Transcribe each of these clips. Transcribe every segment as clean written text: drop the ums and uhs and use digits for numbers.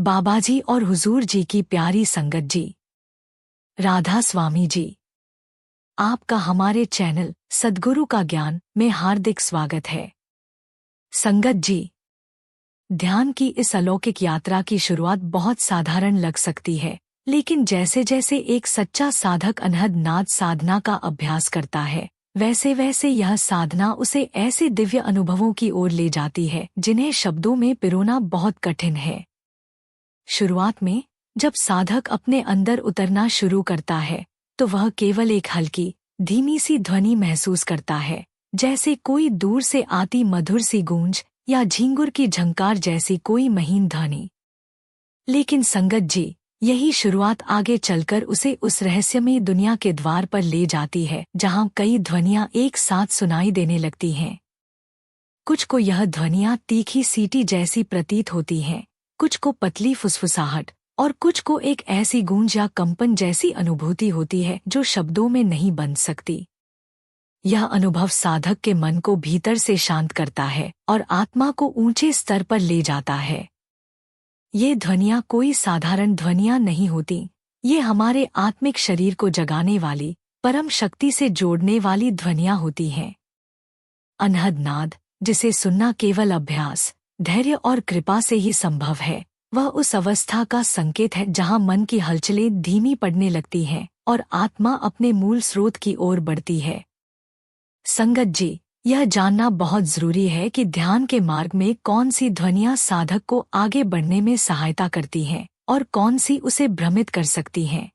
बाबाजी और हुजूर जी की प्यारी संगत जी, राधा स्वामी जी, आपका हमारे चैनल सद्गुरु का ज्ञान में हार्दिक स्वागत है। संगत जी, ध्यान की इस अलौकिक यात्रा की शुरुआत बहुत साधारण लग सकती है, लेकिन जैसे जैसे एक सच्चा साधक अनहद नाद साधना का अभ्यास करता है, वैसे वैसे यह साधना उसे ऐसे दिव्य अनुभवों की ओर ले जाती है जिन्हें शब्दों में पिरोना बहुत कठिन है। शुरुआत में जब साधक अपने अंदर उतरना शुरू करता है तो वह केवल एक हल्की धीमी सी ध्वनि महसूस करता है, जैसे कोई दूर से आती मधुर सी गूंज या झींगुर की झंकार जैसी कोई महीन ध्वनि। लेकिन संगत जी, यही शुरुआत आगे चलकर उसे उस रहस्यमयी दुनिया के द्वार पर ले जाती है जहां कई ध्वनियां एक साथ सुनाई देने लगती हैं। कुछ को यह ध्वनियां तीखी सीटी जैसी प्रतीत होती हैं, कुछ को पतली फुसफुसाहट और कुछ को एक ऐसी गूंज या कंपन जैसी अनुभूति होती है जो शब्दों में नहीं बन सकती। यह अनुभव साधक के मन को भीतर से शांत करता है और आत्मा को ऊंचे स्तर पर ले जाता है। ये ध्वनियां कोई साधारण ध्वनियां नहीं होती, ये हमारे आत्मिक शरीर को जगाने वाली, परम शक्ति से जोड़ने वाली ध्वनियां होती हैं। अनहद नाद, जिसे सुनना केवल अभ्यास, धैर्य और कृपा से ही संभव है, वह उस अवस्था का संकेत है जहां मन की हलचलें धीमी पड़ने लगती हैं और आत्मा अपने मूल स्रोत की ओर बढ़ती है। संगत जी, यह जानना बहुत जरूरी है कि ध्यान के मार्ग में कौन सी ध्वनियां साधक को आगे बढ़ने में सहायता करती हैं और कौन सी उसे भ्रमित कर सकती हैं।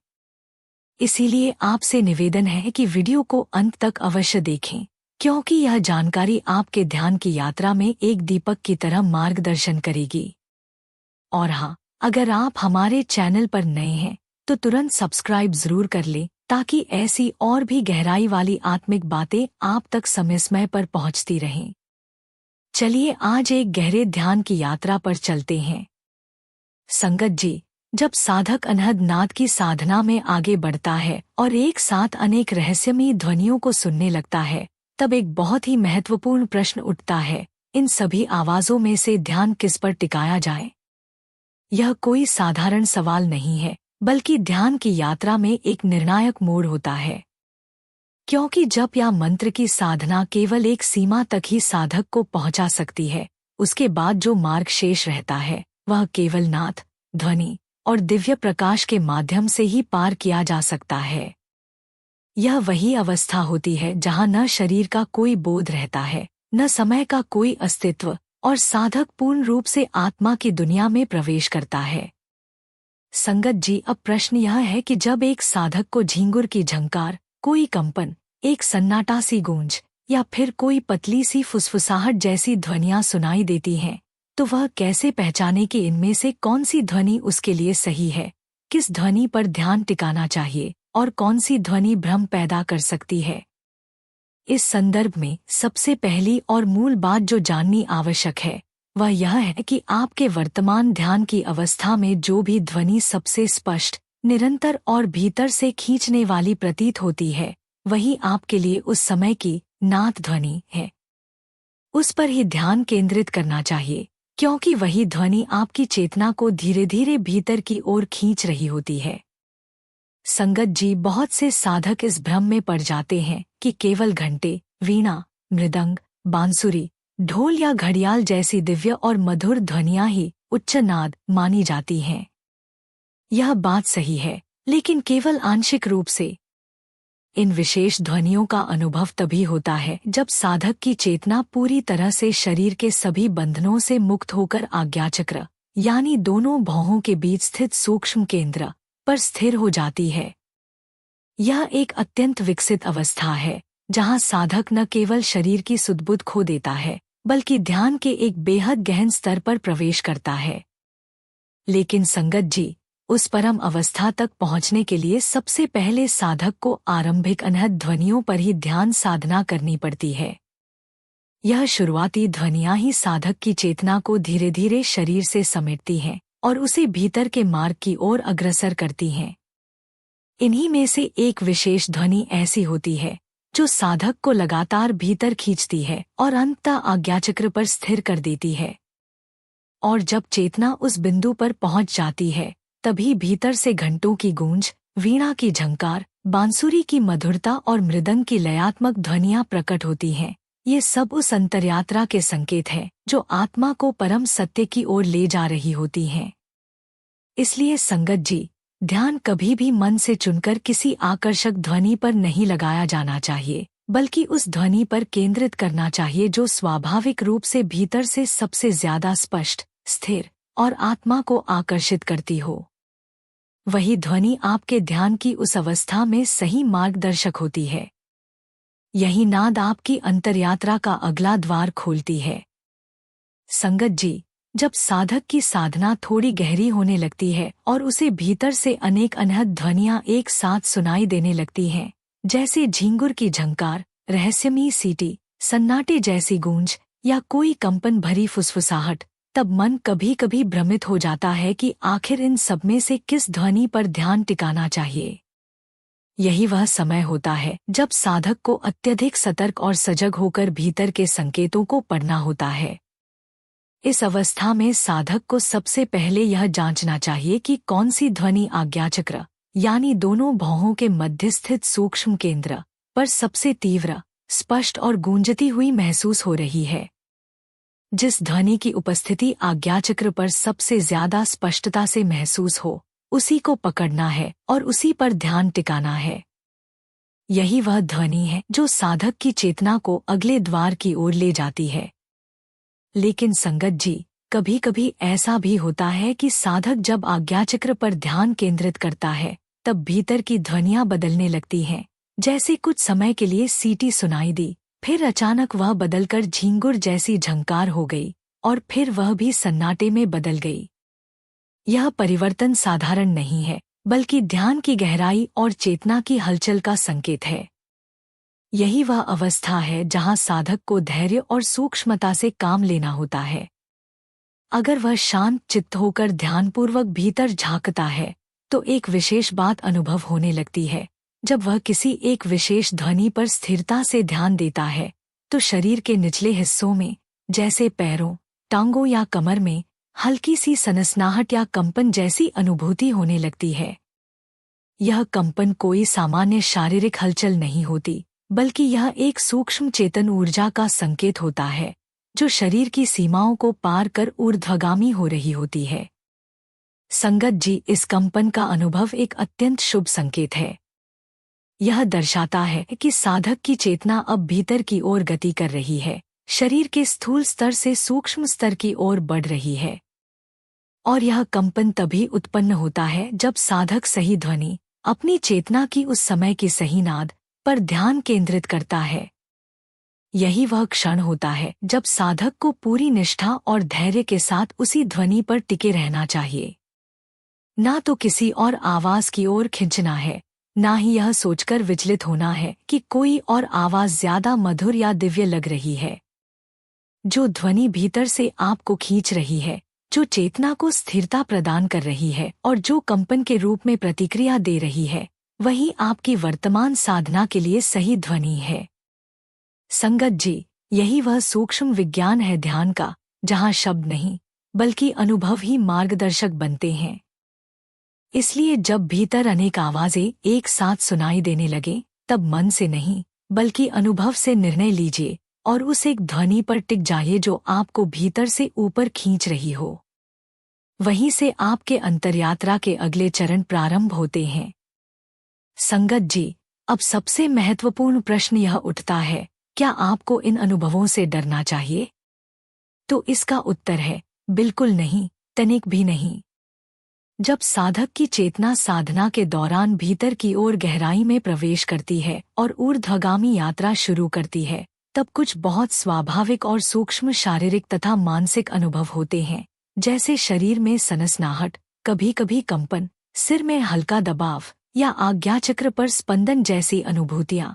इसीलिए आपसे निवेदन है कि वीडियो को अंत तक अवश्य देखें, क्योंकि यह जानकारी आपके ध्यान की यात्रा में एक दीपक की तरह मार्गदर्शन करेगी। और हाँ, अगर आप हमारे चैनल पर नए हैं तो तुरंत सब्सक्राइब जरूर कर लें, ताकि ऐसी और भी गहराई वाली आत्मिक बातें आप तक समय समय पर पहुंचती रहें। चलिए आज एक गहरे ध्यान की यात्रा पर चलते हैं। संगत जी, जब साधक अनहद नाद की साधना में आगे बढ़ता है और एक साथ अनेक रहस्यमयी ध्वनियों को सुनने लगता है, तब एक बहुत ही महत्वपूर्ण प्रश्न उठता है, इन सभी आवाजों में से ध्यान किस पर टिकाया जाए? यह कोई साधारण सवाल नहीं है, बल्कि ध्यान की यात्रा में एक निर्णायक मोड़ होता है। क्योंकि जप या मंत्र की साधना केवल एक सीमा तक ही साधक को पहुंचा सकती है, उसके बाद जो मार्ग शेष रहता है वह केवल नाद, ध्वनि और दिव्य प्रकाश के माध्यम से ही पार किया जा सकता है। यह वही अवस्था होती है जहां न शरीर का कोई बोध रहता है, न समय का कोई अस्तित्व, और साधक पूर्ण रूप से आत्मा की दुनिया में प्रवेश करता है। संगत जी, अब प्रश्न यह है कि जब एक साधक को झींगुर की झंकार, कोई कंपन, एक सन्नाटा सी गूंज या फिर कोई पतली सी फुसफुसाहट जैसी ध्वनियां सुनाई देती हैं, तो वह कैसे पहचाने कि इनमें से कौन सी ध्वनि उसके लिए सही है, किस ध्वनि पर ध्यान टिकाना चाहिए और कौन सी ध्वनि भ्रम पैदा कर सकती है? इस संदर्भ में सबसे पहली और मूल बात जो जाननी आवश्यक है वह यह है कि आपके वर्तमान ध्यान की अवस्था में जो भी ध्वनि सबसे स्पष्ट, निरंतर और भीतर से खींचने वाली प्रतीत होती है, वही आपके लिए उस समय की नाद ध्वनि है। उस पर ही ध्यान केंद्रित करना चाहिए, क्योंकि वही ध्वनि आपकी चेतना को धीरे धीरे भीतर की ओर खींच रही होती है। संगत जी, बहुत से साधक इस भ्रम में पड़ जाते हैं कि केवल घंटे, वीणा, मृदंग, बांसुरी, ढोल या घड़ियाल जैसी दिव्य और मधुर ध्वनियां ही उच्च नाद मानी जाती हैं। यह बात सही है, लेकिन केवल आंशिक रूप से। इन विशेष ध्वनियों का अनुभव तभी होता है जब साधक की चेतना पूरी तरह से शरीर के सभी बंधनों से मुक्त होकर आज्ञाचक्र, यानी दोनों भौहों के बीच स्थित सूक्ष्म केंद्र पर स्थिर हो जाती है। यह एक अत्यंत विकसित अवस्था है जहां साधक न केवल शरीर की सुध-बुध खो देता है, बल्कि ध्यान के एक बेहद गहन स्तर पर प्रवेश करता है। लेकिन संगत जी, उस परम अवस्था तक पहुंचने के लिए सबसे पहले साधक को आरंभिक अनहद ध्वनियों पर ही ध्यान साधना करनी पड़ती है। यह शुरुआती ध्वनियां ही साधक की चेतना को धीरे धीरे शरीर से समेटती हैं और उसे भीतर के मार्ग की ओर अग्रसर करती हैं। इन्हीं में से एक विशेष ध्वनि ऐसी होती है जो साधक को लगातार भीतर खींचती है और अंततः आज्ञाचक्र पर स्थिर कर देती है। और जब चेतना उस बिंदु पर पहुंच जाती है तभी भीतर से घंटों की गूंज, वीणा की झंकार, बांसुरी की मधुरता और मृदंग की लयात्मक ध्वनियां प्रकट होती हैं। ये सब उस अंतर्यात्रा के संकेत हैं जो आत्मा को परम सत्य की ओर ले जा रही होती हैं। इसलिए संगत जी, ध्यान कभी भी मन से चुनकर किसी आकर्षक ध्वनि पर नहीं लगाया जाना चाहिए, बल्कि उस ध्वनि पर केंद्रित करना चाहिए जो स्वाभाविक रूप से भीतर से सबसे ज्यादा स्पष्ट, स्थिर और आत्मा को आकर्षित करती हो। वही ध्वनि आपके ध्यान की उस अवस्था में सही मार्गदर्शक होती है। यही नाद आपकी अंतर्यात्रा का अगला द्वार खोलती है। संगत जी, जब साधक की साधना थोड़ी गहरी होने लगती है और उसे भीतर से अनेक अनहद ध्वनियां एक साथ सुनाई देने लगती हैं, जैसे झींगुर की झंकार, रहस्यमयी सीटी, सन्नाटे जैसी गूंज या कोई कंपन भरी फुसफुसाहट, तब मन कभी कभी भ्रमित हो जाता है कि आखिर इन सब में से किस ध्वनि पर ध्यान टिकाना चाहिए। यही वह समय होता है जब साधक को अत्यधिक सतर्क और सजग होकर भीतर के संकेतों को पढ़ना होता है। इस अवस्था में साधक को सबसे पहले यह जांचना चाहिए कि कौन सी ध्वनि आज्ञाचक्र यानी दोनों भौहों के मध्य स्थित सूक्ष्म केंद्र पर सबसे तीव्र, स्पष्ट और गूंजती हुई महसूस हो रही है। जिस ध्वनि की उपस्थिति आज्ञाचक्र पर सबसे ज्यादा स्पष्टता से महसूस हो, उसी को पकड़ना है और उसी पर ध्यान टिकाना है। यही वह ध्वनि है जो साधक की चेतना को अगले द्वार की ओर ले जाती है। लेकिन संगत जी, कभी कभी ऐसा भी होता है कि साधक जब आज्ञाचक्र पर ध्यान केंद्रित करता है तब भीतर की ध्वनियां बदलने लगती हैं। जैसे कुछ समय के लिए सीटी सुनाई दी, फिर अचानक वह बदलकर झींगुर जैसी झंकार हो गई और फिर वह भी सन्नाटे में बदल गई। यह परिवर्तन साधारण नहीं है, बल्कि ध्यान की गहराई और चेतना की हलचल का संकेत है। यही वह अवस्था है जहां साधक को धैर्य और सूक्ष्मता से काम लेना होता है। अगर वह शांत चित्त होकर ध्यानपूर्वक भीतर झांकता है तो एक विशेष बात अनुभव होने लगती है। जब वह किसी एक विशेष ध्वनि पर स्थिरता से ध्यान देता है तो शरीर के निचले हिस्सों में, जैसे पैरों, टांगों या कमर में, हल्की सी सनसनाहट या कंपन जैसी अनुभूति होने लगती है। यह कंपन कोई सामान्य शारीरिक हलचल नहीं होती, बल्कि यह एक सूक्ष्म चेतन ऊर्जा का संकेत होता है जो शरीर की सीमाओं को पार कर ऊर्ध्वगामी हो रही होती है। संगत जी, इस कंपन का अनुभव एक अत्यंत शुभ संकेत है। यह दर्शाता है कि साधक की चेतना अब भीतर की ओर गति कर रही है, शरीर के स्थूल स्तर से सूक्ष्म स्तर की ओर बढ़ रही है। और यह कंपन तभी उत्पन्न होता है जब साधक सही ध्वनि, अपनी चेतना की उस समय की सही नाद पर ध्यान केंद्रित करता है। यही वह क्षण होता है जब साधक को पूरी निष्ठा और धैर्य के साथ उसी ध्वनि पर टिके रहना चाहिए। ना तो किसी और आवाज की ओर खींचना है, ना ही यह सोचकर विचलित होना है कि कोई और आवाज ज्यादा मधुर या दिव्य लग रही है। जो ध्वनि भीतर से आपको खींच रही है, जो चेतना को स्थिरता प्रदान कर रही है और जो कंपन के रूप में प्रतिक्रिया दे रही है, वही आपकी वर्तमान साधना के लिए सही ध्वनि है। संगत जी, यही वह सूक्ष्म विज्ञान है ध्यान का, जहाँ शब्द नहीं बल्कि अनुभव ही मार्गदर्शक बनते हैं। इसलिए जब भीतर अनेक आवाजें एक साथ सुनाई देने लगे, तब मन से नहीं बल्कि अनुभव से निर्णय लीजिए और उस एक ध्वनि पर टिक जाइए जो आपको भीतर से ऊपर खींच रही हो। वहीं से आपके अंतर्यात्रा के अगले चरण प्रारंभ होते हैं। संगत जी, अब सबसे महत्वपूर्ण प्रश्न यह उठता है, क्या आपको इन अनुभवों से डरना चाहिए? तो इसका उत्तर है, बिल्कुल नहीं, तनिक भी नहीं। जब साधक की चेतना साधना के दौरान भीतर की ओर गहराई में प्रवेश करती है और ऊर्ध्वगामी यात्रा शुरू करती है, तब कुछ बहुत स्वाभाविक और सूक्ष्म शारीरिक तथा मानसिक अनुभव होते हैं, जैसे शरीर में सनसनाहट, कभी कभी कंपन, सिर में हल्का दबाव या आज्ञाचक्र पर स्पंदन जैसी अनुभूतियां।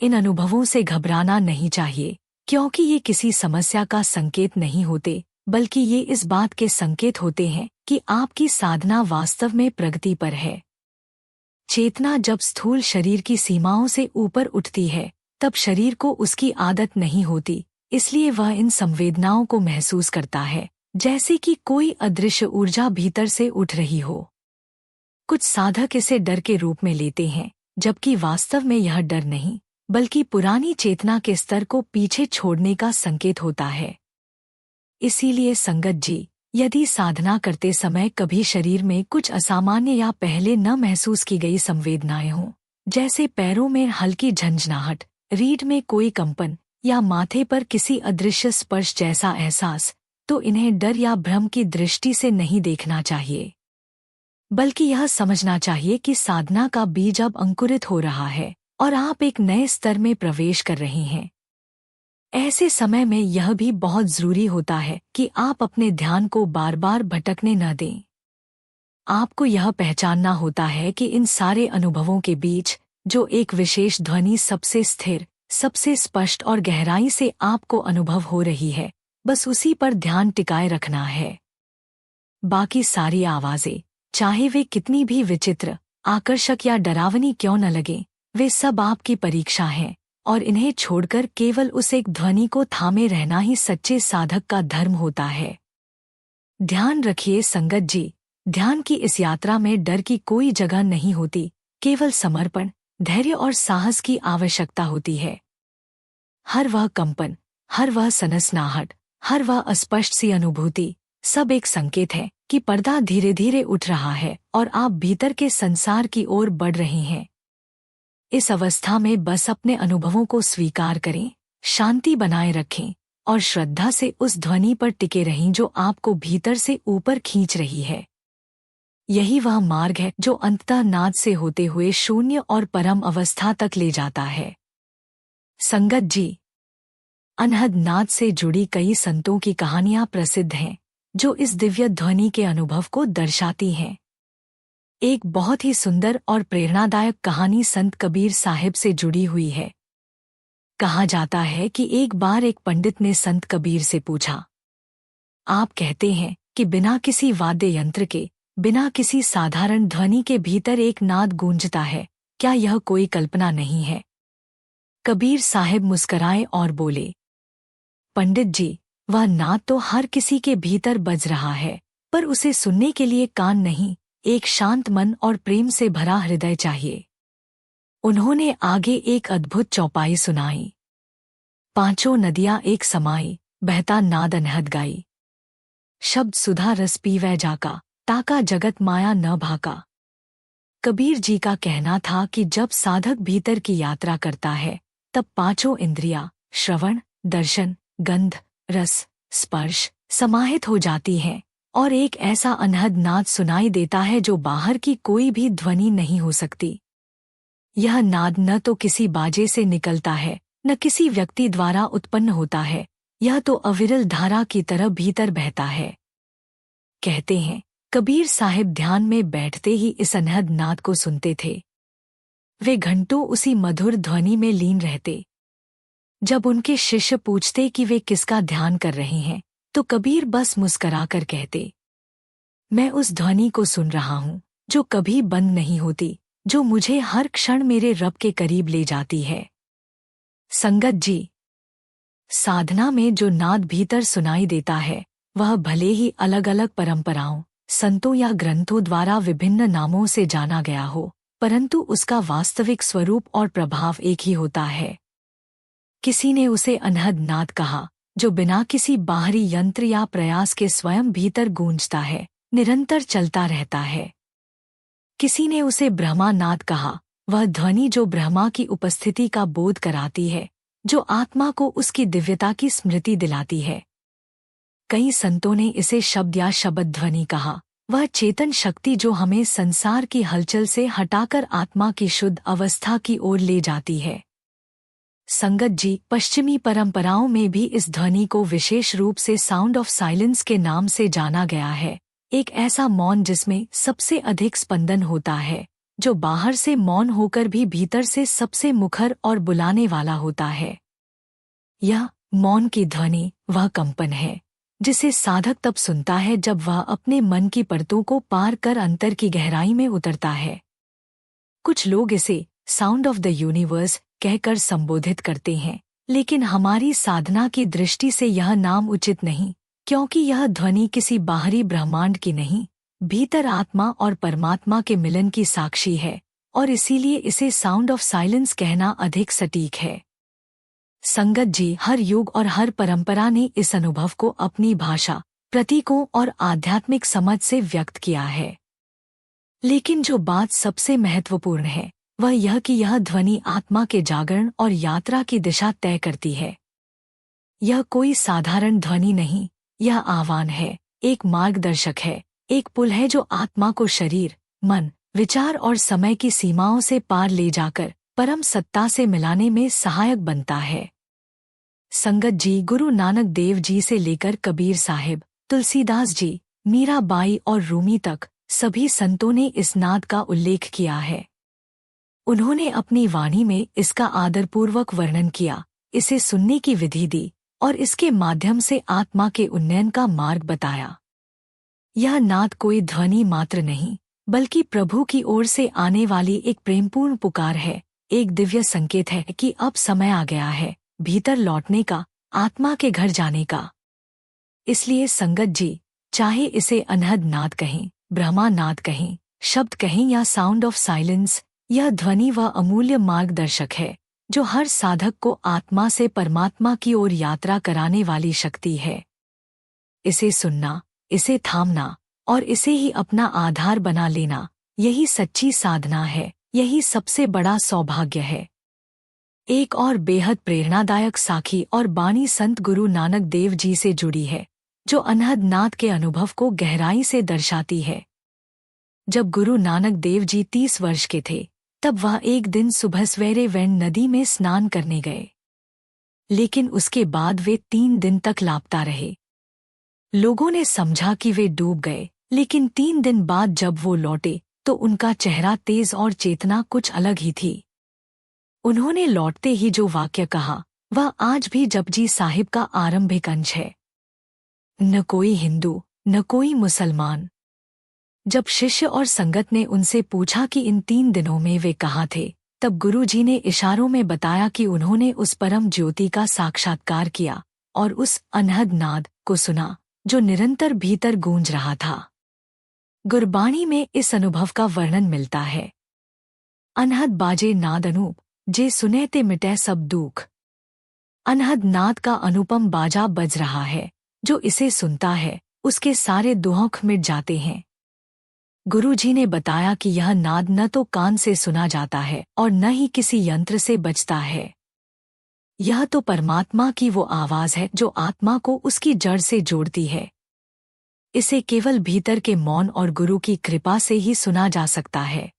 इन अनुभवों से घबराना नहीं चाहिए, क्योंकि ये किसी समस्या का संकेत नहीं होते, बल्कि ये इस बात के संकेत होते हैं कि आपकी साधना वास्तव में प्रगति पर है। चेतना जब स्थूल शरीर की सीमाओं से ऊपर उठती है, तब शरीर को उसकी आदत नहीं होती, इसलिए वह इन संवेदनाओं को महसूस करता है, जैसे कि कोई अदृश्य ऊर्जा भीतर से उठ रही हो। कुछ साधक इसे डर के रूप में लेते हैं, जबकि वास्तव में यह डर नहीं, बल्कि पुरानी चेतना के स्तर को पीछे छोड़ने का संकेत होता है। इसीलिए संगत जी, यदि साधना करते समय कभी शरीर में कुछ असामान्य या पहले न महसूस की गई संवेदनाएं हों, जैसे पैरों में हल्की झंझनाहट, रीढ़ में कोई कंपन या माथे पर किसी अदृश्य स्पर्श जैसा एहसास, तो इन्हें डर या भ्रम की दृष्टि से नहीं देखना चाहिए, बल्कि यह समझना चाहिए कि साधना का बीज अब अंकुरित हो रहा है और आप एक नए स्तर में प्रवेश कर रहे हैं। ऐसे समय में यह भी बहुत जरूरी होता है कि आप अपने ध्यान को बार बार भटकने न दें। आपको यह पहचानना होता है कि इन सारे अनुभवों के बीच जो एक विशेष ध्वनि सबसे स्थिर, सबसे स्पष्ट और गहराई से आपको अनुभव हो रही है, बस उसी पर ध्यान टिकाए रखना है। बाकी सारी आवाजें, चाहे वे कितनी भी विचित्र, आकर्षक या डरावनी क्यों न लगें, वे सब आपकी परीक्षा हैं, और इन्हें छोड़कर केवल उस एक ध्वनि को थामे रहना ही सच्चे साधक का धर्म होता है। ध्यान रखिए संगत जी, ध्यान की इस यात्रा में डर की कोई जगह नहीं होती, केवल समर्पण, धैर्य और साहस की आवश्यकता होती है। हर वह कंपन, हर वह सनसनाहट, हर वह अस्पष्ट सी अनुभूति, सब एक संकेत है कि पर्दा धीरे धीरे उठ रहा है और आप भीतर के संसार की ओर बढ़ रहे हैं। इस अवस्था में बस अपने अनुभवों को स्वीकार करें, शांति बनाए रखें और श्रद्धा से उस ध्वनि पर टिके रहें जो आपको भीतर से ऊपर खींच रही है। यही वह मार्ग है जो अंततः नाद से होते हुए शून्य और परम अवस्था तक ले जाता है। संगत जी, अनहद नाद से जुड़ी कई संतों की कहानियां प्रसिद्ध हैं, जो इस दिव्य ध्वनि के अनुभव को दर्शाती हैं। एक बहुत ही सुंदर और प्रेरणादायक कहानी संत कबीर साहिब से जुड़ी हुई है। कहा जाता है कि एक बार एक पंडित ने संत कबीर से पूछा, आप कहते हैं कि बिना किसी वाद्य यंत्र के, बिना किसी साधारण ध्वनि के भीतर एक नाद गूंजता है, क्या यह कोई कल्पना नहीं है? कबीर साहिब मुस्कराए और बोले, पंडित जी, वह नाद तो हर किसी के भीतर बज रहा है, पर उसे सुनने के लिए कान नहीं, एक शांत मन और प्रेम से भरा हृदय चाहिए। उन्होंने आगे एक अद्भुत चौपाई सुनाई। पांचों नदियां एक समाई, बहता नाद अनहद गाई। शब्द सुधा रस पीवै जाका, ताका जगत माया न भाका। कबीर जी का कहना था कि जब साधक भीतर की यात्रा करता है, तब पांचों इंद्रियां, श्रवण, दर्शन, गंध, रस, स्पर्श समाहित हो जाती हैं और एक ऐसा अनहद नाद सुनाई देता है जो बाहर की कोई भी ध्वनि नहीं हो सकती। यह नाद न तो किसी बाजे से निकलता है, न किसी व्यक्ति द्वारा उत्पन्न होता है, यह तो अविरल धारा की तरह भीतर बहता है। कहते हैं, कबीर साहिब ध्यान में बैठते ही इस अनहद नाद को सुनते थे। वे घंटों उसी मधुर ध्वनि में लीन रहते। जब उनके शिष्य पूछते कि वे किसका ध्यान कर रहे हैं, तो कबीर बस मुस्कराकर कहते, मैं उस ध्वनि को सुन रहा हूँ, जो कभी बंद नहीं होती, जो मुझे हर क्षण मेरे रब के करीब ले जाती है। संगत जी, साधना में जो नाद भीतर सुनाई देता है, वह भले ही अलग अलग परंपराओं, संतों या ग्रंथों द्वारा विभिन्न नामों से जाना गया हो, परंतु उसका वास्तविक स्वरूप और प्रभाव एक ही होता है। किसी ने उसे अनहद नाद कहा, जो बिना किसी बाहरी यंत्र या प्रयास के स्वयं भीतर गूंजता है, निरंतर चलता रहता है। किसी ने उसे ब्रह्मा नाद कहा, वह ध्वनि जो ब्रह्मा की उपस्थिति का बोध कराती है, जो आत्मा को उसकी दिव्यता की स्मृति दिलाती है। कई संतों ने इसे शब्द या शब्द ध्वनि कहा, वह चेतन शक्ति जो हमें संसार की हलचल से हटाकर आत्मा की शुद्ध अवस्था की ओर ले जाती है। संगत जी, पश्चिमी परंपराओं में भी इस ध्वनि को विशेष रूप से साउंड ऑफ साइलेंस के नाम से जाना गया है, एक ऐसा मौन जिसमें सबसे अधिक स्पंदन होता है, जो बाहर से मौन होकर भी भीतर से सबसे मुखर और बुलाने वाला होता है। यह मौन की ध्वनि वह कंपन है जिसे साधक तब सुनता है जब वह अपने मन की परतों को पार कर अंतर की गहराई में उतरता है। कुछ लोग इसे साउंड ऑफ द यूनिवर्स कहकर संबोधित करते हैं, लेकिन हमारी साधना की दृष्टि से यह नाम उचित नहीं, क्योंकि यह ध्वनि किसी बाहरी ब्रह्मांड की नहीं, भीतर आत्मा और परमात्मा के मिलन की साक्षी है, और इसीलिए इसे साउंड ऑफ साइलेंस कहना अधिक सटीक है। संगत जी, हर युग और हर परंपरा ने इस अनुभव को अपनी भाषा, प्रतीकों और आध्यात्मिक समझ से व्यक्त किया है। लेकिन जो बात सबसे महत्वपूर्ण है वह यह कि यह ध्वनि आत्मा के जागरण और यात्रा की दिशा तय करती है। यह कोई साधारण ध्वनि नहीं, यह आह्वान है, एक मार्गदर्शक है, एक पुल है जो आत्मा को शरीर, मन, विचार और समय की सीमाओं से पार ले जाकर परम सत्ता से मिलाने में सहायक बनता है। संगत जी, गुरु नानक देव जी से लेकर कबीर साहिब, तुलसीदास जी, मीराबाई और रूमी तक सभी संतों ने इस नाद का उल्लेख किया है। उन्होंने अपनी वाणी में इसका आदरपूर्वक वर्णन किया, इसे सुनने की विधि दी और इसके माध्यम से आत्मा के उन्नयन का मार्ग बताया। यह नाद कोई ध्वनि मात्र नहीं, बल्कि प्रभु की ओर से आने वाली एक प्रेमपूर्ण पुकार है, एक दिव्य संकेत है कि अब समय आ गया है भीतर लौटने का, आत्मा के घर जाने का। इसलिए संगत जी, चाहे इसे अनहद नाद कहें, ब्रह्मा नाद कहें, शब्द कहें या साउंड ऑफ साइलेंस, यह ध्वनि वह अमूल्य मार्गदर्शक है जो हर साधक को आत्मा से परमात्मा की ओर यात्रा कराने वाली शक्ति है। इसे सुनना, इसे थामना और इसे ही अपना आधार बना लेना, यही सच्ची साधना है, यही सबसे बड़ा सौभाग्य है। एक और बेहद प्रेरणादायक साखी और बाणी संत गुरु नानक देव जी से जुड़ी है, जो अनहद नाद के अनुभव को गहराई से दर्शाती है। जब गुरु नानक देव जी 30 वर्ष के थे, तब वह एक दिन सुबह सवेरे वैन नदी में स्नान करने गए। लेकिन उसके बाद वे 3 दिन तक लापता रहे। लोगों ने समझा कि वे डूब गए, लेकिन 3 दिन बाद जब वो लौटे तो उनका चेहरा तेज और चेतना कुछ अलग ही थी। उन्होंने लौटते ही जो वाक्य कहा, वह आज भी जपजी साहिब का आरंभिक अंश है। न कोई हिंदू, न कोई मुसलमान। जब शिष्य और संगत ने उनसे पूछा कि इन 3 दिनों में वे कहाँ थे, तब गुरुजी ने इशारों में बताया कि उन्होंने उस परम ज्योति का साक्षात्कार किया और उस अनहद नाद को सुना जो निरंतर भीतर गूंज रहा था। गुरबाणी में इस अनुभव का वर्णन मिलता है। अनहद बाजे नाद अनूप, जे सुने ते मिटे सब दुख। अनहद नाद का अनुपम बाजा बज रहा है, जो इसे सुनता है उसके सारे दुख मिट जाते हैं। गुरुजी ने बताया कि यह नाद न तो कान से सुना जाता है और न ही किसी यंत्र से बजता है। यह तो परमात्मा की वो आवाज है जो आत्मा को उसकी जड़ से जोड़ती है। इसे केवल भीतर के मौन और गुरु की कृपा से ही सुना जा सकता है।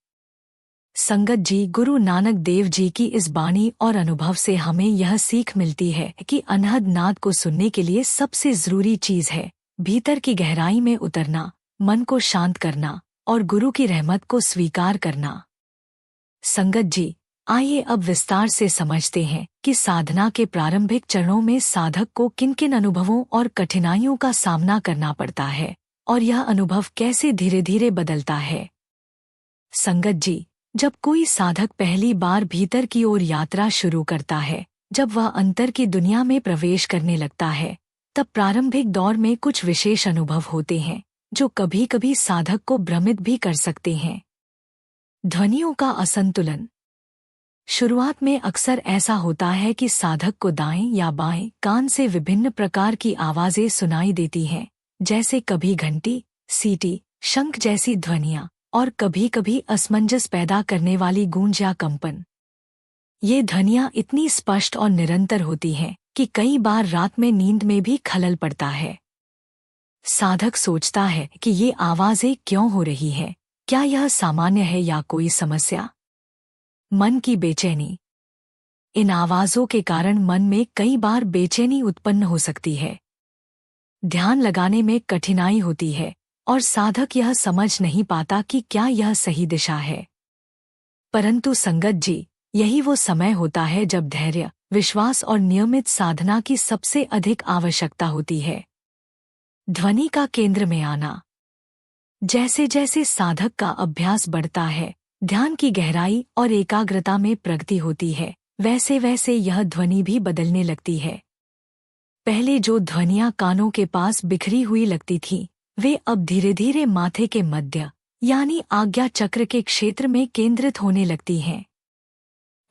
संगत जी, गुरु नानक देव जी की इस बाणी और अनुभव से हमें यह सीख मिलती है कि अनहद नाद को सुनने के लिए सबसे जरूरी चीज है भीतर की गहराई में उतरना, मन को शांत करना और गुरु की रहमत को स्वीकार करना। संगत जी, आइए अब विस्तार से समझते हैं कि साधना के प्रारंभिक चरणों में साधक को किन किन अनुभवों और कठिनाइयों का सामना करना पड़ता है और यह अनुभव कैसे धीरे धीरे बदलता है। संगत जी, जब कोई साधक पहली बार भीतर की ओर यात्रा शुरू करता है, जब वह अंतर की दुनिया में प्रवेश करने लगता है, तब प्रारंभिक दौर में कुछ विशेष अनुभव होते हैं जो कभी कभी साधक को भ्रमित भी कर सकते हैं। ध्वनियों का असंतुलन। शुरुआत में अक्सर ऐसा होता है कि साधक को दाएं या बाएं कान से विभिन्न प्रकार की आवाजें सुनाई देती हैं, जैसे कभी घंटी, सीटी, शंख जैसी ध्वनियां और कभी कभी असमंजस पैदा करने वाली गूंज या कंपन। ये ध्वनियां इतनी स्पष्ट और निरंतर होती हैं कि कई बार रात में नींद में भी खलल पड़ता है। साधक सोचता है कि ये आवाजें क्यों हो रही हैं, क्या यह सामान्य है या कोई समस्या। मन की बेचैनी। इन आवाजों के कारण मन में कई बार बेचैनी उत्पन्न हो सकती है। ध्यान लगाने में कठिनाई होती है और साधक यह समझ नहीं पाता कि क्या यह सही दिशा है। परंतु संगत जी, यही वो समय होता है जब धैर्य, विश्वास और नियमित साधना की सबसे अधिक आवश्यकता होती है। ध्वनि का केंद्र में आना। जैसे जैसे साधक का अभ्यास बढ़ता है, ध्यान की गहराई और एकाग्रता में प्रगति होती है, वैसे वैसे यह ध्वनि भी बदलने लगती है। पहले जो ध्वनियां कानों के पास बिखरी हुई लगती थीं, वे अब धीरे धीरे माथे के मध्य यानी आज्ञा चक्र के क्षेत्र में केंद्रित होने लगती हैं।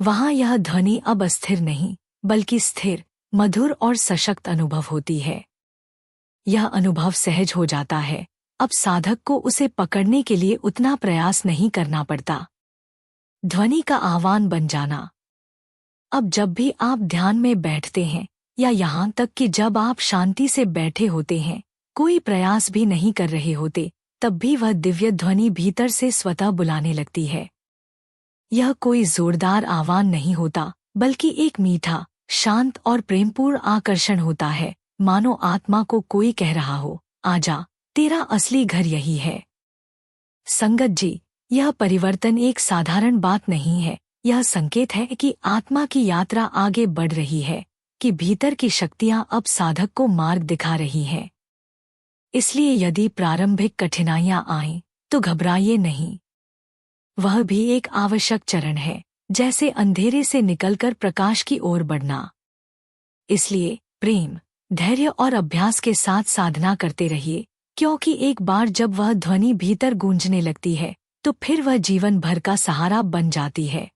वहां यह ध्वनि अब अस्थिर नहीं, बल्कि स्थिर, मधुर और सशक्त अनुभव होती है। यह अनुभव सहज हो जाता है। अब साधक को उसे पकड़ने के लिए उतना प्रयास नहीं करना पड़ता। ध्वनि का आह्वान बन जाना। अब जब भी आप ध्यान में बैठते हैं, या यहाँ तक कि जब आप शांति से बैठे होते हैं, कोई प्रयास भी नहीं कर रहे होते, तब भी वह दिव्य ध्वनि भीतर से स्वतः बुलाने लगती है। यह कोई जोरदार आह्वान नहीं होता, बल्कि एक मीठा, शांत और प्रेमपूर्ण आकर्षण होता है, मानो आत्मा को कोई कह रहा हो, आजा, तेरा असली घर यही है। संगत जी, यह परिवर्तन एक साधारण बात नहीं है। यह संकेत है कि आत्मा की यात्रा आगे बढ़ रही है, कि भीतर की शक्तियां अब साधक को मार्ग दिखा रही हैं। इसलिए यदि प्रारंभिक कठिनाइयां आएं, तो घबराइए नहीं। वह भी एक आवश्यक चरण है, जैसे अंधेरे से निकलकर प्रकाश की ओर बढ़ना। इसलिए प्रेम, धैर्य और अभ्यास के साथ साधना करते रहिए, क्योंकि एक बार जब वह ध्वनि भीतर गूंजने लगती है, तो फिर वह जीवन भर का सहारा बन जाती है।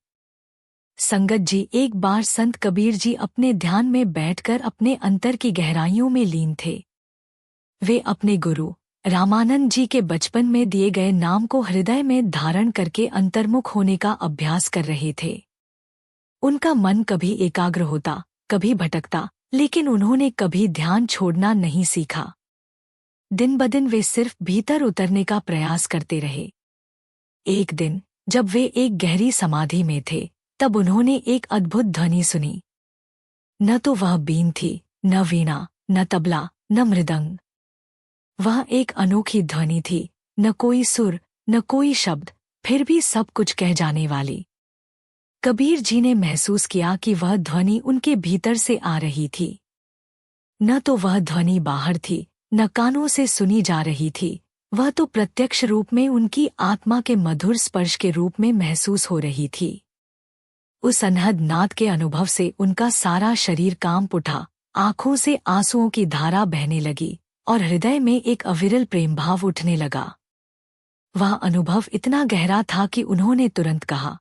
संगत जी, एक बार संत कबीर जी अपने ध्यान में बैठकर अपने अंतर की गहराइयों में लीन थे। वे अपने गुरु रामानंद जी के बचपन में दिए गए नाम को हृदय में धारण करके अंतर्मुख होने का अभ्यास कर रहे थे। उनका मन कभी एकाग्र होता, कभी भटकता, लेकिन उन्होंने कभी ध्यान छोड़ना नहीं सीखा। दिन ब दिन वे सिर्फ भीतर उतरने का प्रयास करते रहे। एक दिन जब वे एक गहरी समाधि में थे, तब उन्होंने एक अद्भुत ध्वनि सुनी। न तो वह बीन थी, न वीणा, न तबला, न मृदंग। वह एक अनोखी ध्वनि थी, न कोई सुर, न कोई शब्द, फिर भी सब कुछ कह जाने वाली। कबीर जी ने महसूस किया कि वह ध्वनि उनके भीतर से आ रही थी। न तो वह ध्वनि बाहर थी, न कानों से सुनी जा रही थी, वह तो प्रत्यक्ष रूप में उनकी आत्मा के मधुर स्पर्श के रूप में महसूस हो रही थी। उस अनहद नाद के अनुभव से उनका सारा शरीर कांप उठा, आंखों से आंसुओं की धारा बहने लगी और हृदय में एक अविरल प्रेम भाव उठने लगा। वह अनुभव इतना गहरा था कि उन्होंने तुरंत कहा,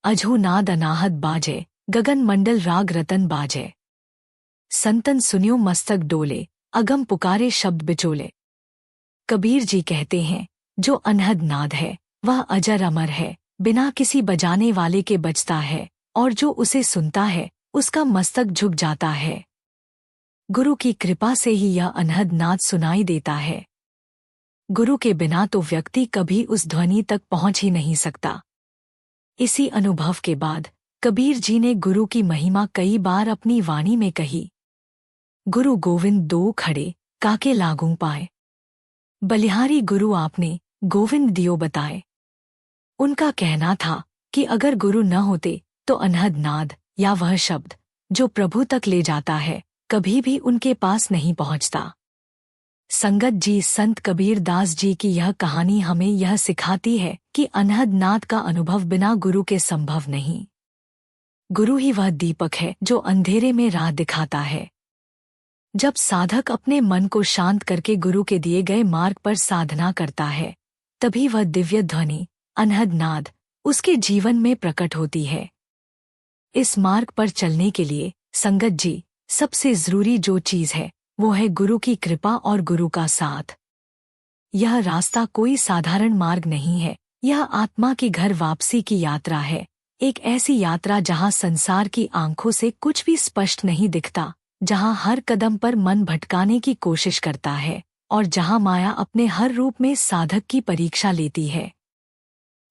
अजहु नाद अनाहत बाजे, गगन मंडल राग रतन बाजे। संतन सुनियो मस्तक डोले, अगम पुकारे शब्द बिचोले। कबीर जी कहते हैं, जो अनहद नाद है, वह अजर अमर है, बिना किसी बजाने वाले के बजता है, और जो उसे सुनता है, उसका मस्तक झुक जाता है। गुरु की कृपा से ही यह अनहद नाद सुनाई देता है। गुरु के बिना तो व्यक्ति कभी उस ध्वनि तक पहुंच ही नहीं सकता। इसी अनुभव के बाद कबीर जी ने गुरु की महिमा कई बार अपनी वाणी में कही। गुरु गोविंद दो खड़े, काके लागू पाए। बलिहारी गुरु आपने, गोविंद दियो बताए। उनका कहना था कि अगर गुरु न होते तो अनहद नाद या वह शब्द जो प्रभु तक ले जाता है, कभी भी उनके पास नहीं पहुंचता। संगत जी, संत कबीर दास जी की यह कहानी हमें यह सिखाती है कि अनहद नाद का अनुभव बिना गुरु के संभव नहीं। गुरु ही वह दीपक है जो अंधेरे में राह दिखाता है। जब साधक अपने मन को शांत करके गुरु के दिए गए मार्ग पर साधना करता है, तभी वह दिव्य ध्वनि, अनहद नाद, उसके जीवन में प्रकट होती है। इस मार्ग पर चलने के लिए संगत जी, सबसे जरूरी जो चीज है, वो है गुरु की कृपा और गुरु का साथ। यह रास्ता कोई साधारण मार्ग नहीं है, यह आत्मा की घर वापसी की यात्रा है। एक ऐसी यात्रा जहां संसार की आंखों से कुछ भी स्पष्ट नहीं दिखता, जहां हर कदम पर मन भटकाने की कोशिश करता है, और जहां माया अपने हर रूप में साधक की परीक्षा लेती है।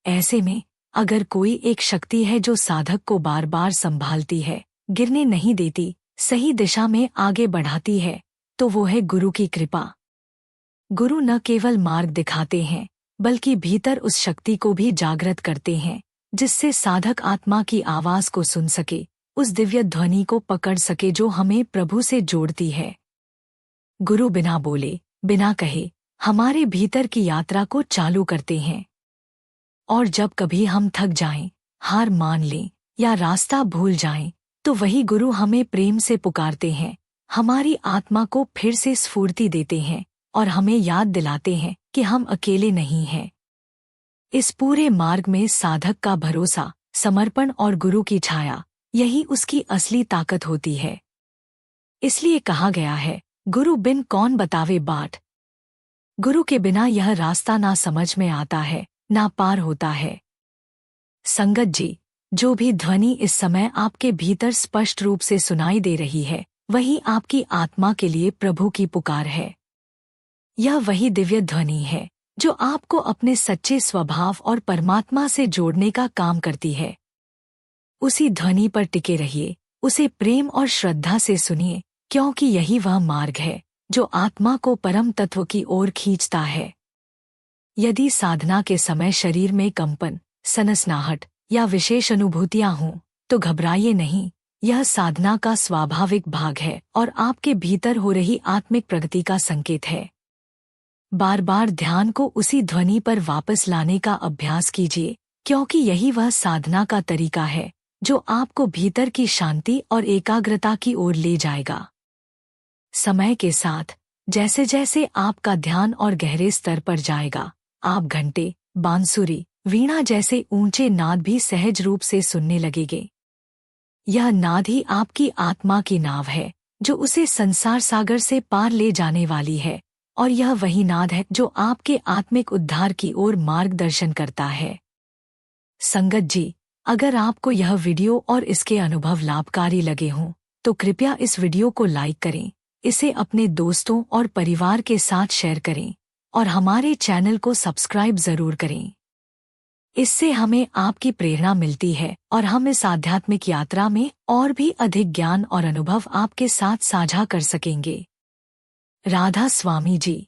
ऐसे में अगर कोई एक शक्ति है जो साधक को बार बार संभालती है, गिरने नहीं देती, सही दिशा में आगे बढ़ाती है, तो वो है गुरु की कृपा। गुरु न केवल मार्ग दिखाते हैं, बल्कि भीतर उस शक्ति को भी जागृत करते हैं, जिससे साधक आत्मा की आवाज को सुन सके, उस दिव्य ध्वनि को पकड़ सके जो हमें प्रभु से जोड़ती है। गुरु बिना बोले, बिना कहे, हमारे भीतर की यात्रा को चालू करते हैं। और जब कभी हम थक जाएं, हार मान लें या रास्ता भूल जाएं, तो वही गुरु हमें प्रेम से पुकारते हैं, हमारी आत्मा को फिर से स्फूर्ति देते हैं और हमें याद दिलाते हैं कि हम अकेले नहीं हैं। इस पूरे मार्ग में साधक का भरोसा, समर्पण और गुरु की छाया, यही उसकी असली ताकत होती है। इसलिए कहा गया है, गुरु बिन कौन बतावे बाट। गुरु के बिना यह रास्ता ना समझ में आता है, ना पार होता है। संगत जी, जो भी ध्वनि इस समय आपके भीतर स्पष्ट रूप से सुनाई दे रही है, वही आपकी आत्मा के लिए प्रभु की पुकार है। यह वही दिव्य ध्वनि है जो आपको अपने सच्चे स्वभाव और परमात्मा से जोड़ने का काम करती है। उसी ध्वनि पर टिके रहिए, उसे प्रेम और श्रद्धा से सुनिए, क्योंकि यही वह मार्ग है जो आत्मा को परम तत्व की ओर खींचता है। यदि साधना के समय शरीर में कंपन, सनसनाहट या विशेष अनुभूतियां हों, तो घबराइए नहीं। यह साधना का स्वाभाविक भाग है और आपके भीतर हो रही आत्मिक प्रगति का संकेत है। बार बार ध्यान को उसी ध्वनि पर वापस लाने का अभ्यास कीजिए, क्योंकि यही वह साधना का तरीका है जो आपको भीतर की शांति और एकाग्रता की ओर ले जाएगा। समय के साथ जैसे जैसे आपका ध्यान और गहरे स्तर पर जाएगा, आप घंटे, बांसुरी, वीणा जैसे ऊंचे नाद भी सहज रूप से सुनने लगेंगे। यह नाद ही आपकी आत्मा की नाव है जो उसे संसार सागर से पार ले जाने वाली है, और यह वही नाद है जो आपके आत्मिक उद्धार की ओर मार्गदर्शन करता है। संगत जी, अगर आपको यह वीडियो और इसके अनुभव लाभकारी लगे हों, तो कृपया इस वीडियो को लाइक करें, इसे अपने दोस्तों और परिवार के साथ शेयर करें और हमारे चैनल को सब्सक्राइब जरूर करें। इससे हमें आपकी प्रेरणा मिलती है और हम इस आध्यात्मिक यात्रा में और भी अधिक ज्ञान और अनुभव आपके साथ साझा कर सकेंगे। राधा स्वामी जी।